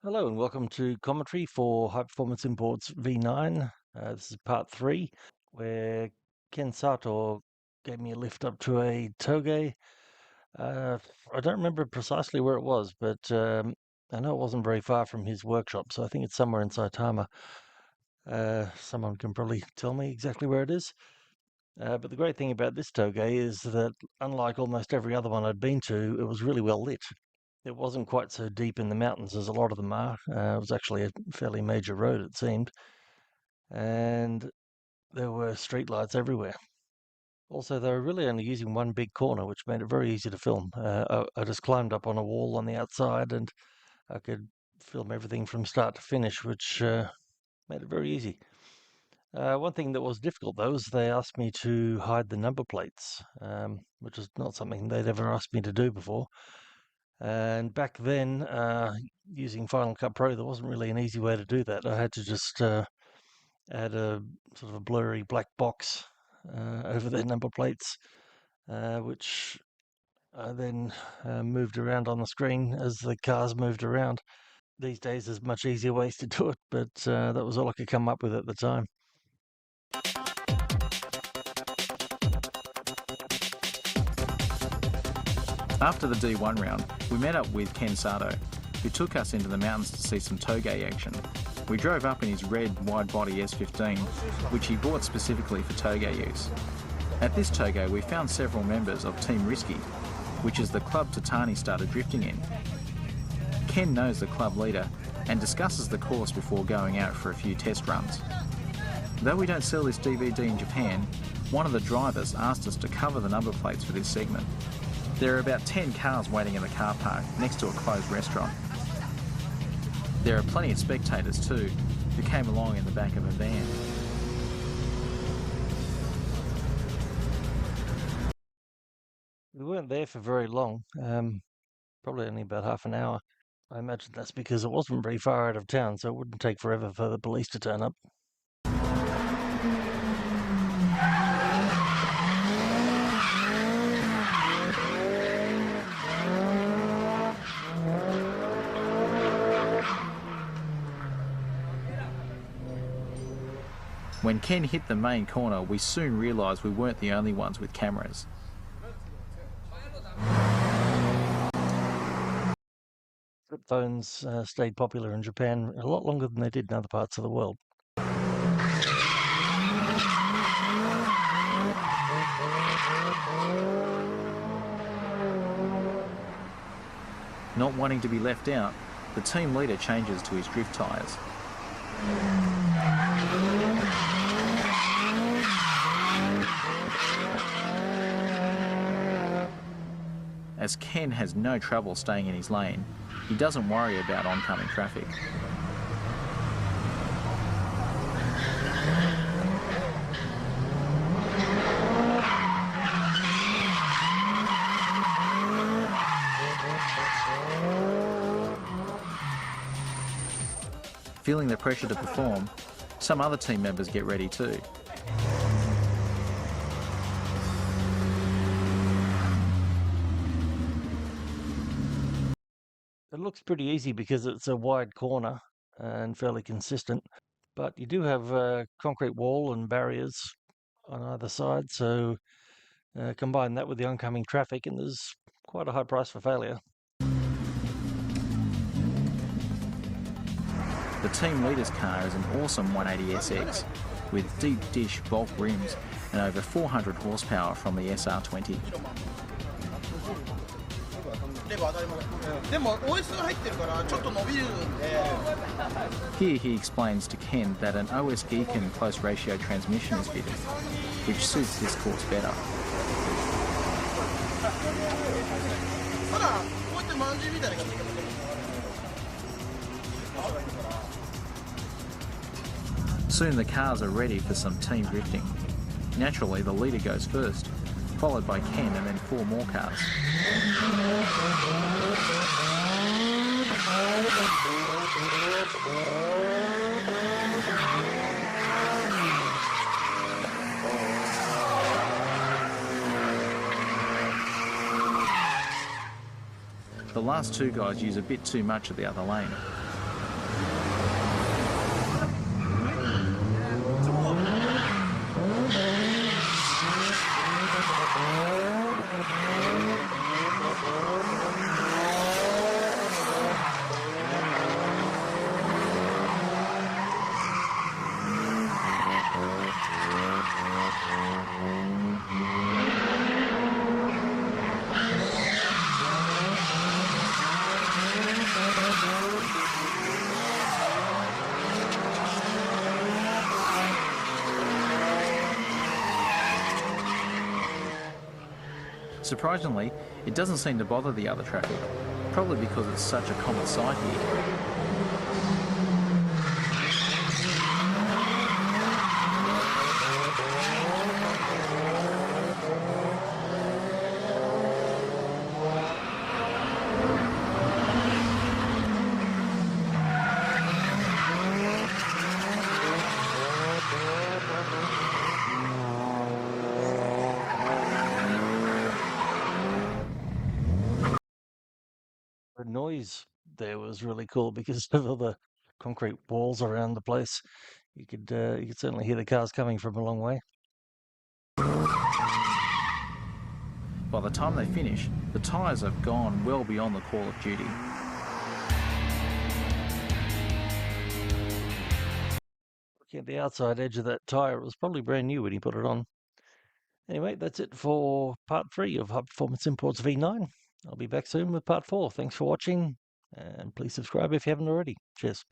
Hello and welcome to commentary for High Performance Imports V9. This is part 3, where Ken Sato gave me a lift up to a Togue. I don't remember precisely where it was, but I know it wasn't very far from his workshop, so I think it's somewhere in Saitama. Someone can probably tell me exactly where it is. But the great thing about this Togue is that, unlike almost every other one I'd been to, it was really well lit. It wasn't quite so deep in the mountains as a lot of them are. It was actually a fairly major road, it seemed, and there were streetlights everywhere. Also, they were really only using one big corner, which made it very easy to film. I just climbed up on a wall on the outside, and I could film everything from start to finish, which made it very easy. One thing that was difficult, though, is they asked me to hide the number plates, which is not something they'd ever asked me to do before. And back then, using Final Cut Pro, there wasn't really an easy way to do that. I had to just add a sort of a blurry black box over their number plates, which I then moved around on the screen as the cars moved around. These days, there's much easier ways to do it, but that was all I could come up with at the time. After the D1 round, we met up with Ken Sato, who took us into the mountains to see some Togue action. We drove up in his red wide-body S15, which he bought specifically for Togue use. At this Togue, we found several members of Team Risky, which is the club Tatani started drifting in. Ken knows the club leader and discusses the course before going out for a few test runs. Though we don't sell this DVD in Japan, one of the drivers asked us to cover the number plates for this segment. There are about 10 cars waiting in the car park next to a closed restaurant. There are plenty of spectators too, who came along in the back of a van. We weren't there for very long, probably only about half an hour. I imagine that's because it wasn't very far out of town, so it wouldn't take forever for the police to turn up. When Ken hit the main corner, we soon realised we weren't the only ones with cameras. Flip phones stayed popular in Japan a lot longer than they did in other parts of the world. Not wanting to be left out, the team leader changes to his drift tyres. As Ken has no trouble staying in his lane, he doesn't worry about oncoming traffic. Feeling the pressure to perform, some other team members get ready too. It looks pretty easy because it's a wide corner and fairly consistent, but you do have a concrete wall and barriers on either side, so combine that with the oncoming traffic and there's quite a high price for failure. The team leader's car is an awesome 180SX with deep dish bulk rims and over 400 horsepower from the SR20. Here he explains to Ken that an OS Geekin close ratio transmission is fitted, which suits this course better. Soon the cars are ready for some team drifting. Naturally, the leader goes first, followed by Ken and then 4 more cars. The last 2 guys use a bit too much of the other lane. Surprisingly, it doesn't seem to bother the other traffic, probably because it's such a common sight here. The noise there was really cool because of all the concrete walls around the place. You could certainly hear the cars coming from a long way. By the time they finish, the tyres have gone well beyond the call of duty. Looking at the outside edge of that tyre, it was probably brand new when he put it on. Anyway, that's it for part 3 of High Performance Imports V9. I'll be back soon with part 4. Thanks for watching, and please subscribe if you haven't already. Cheers.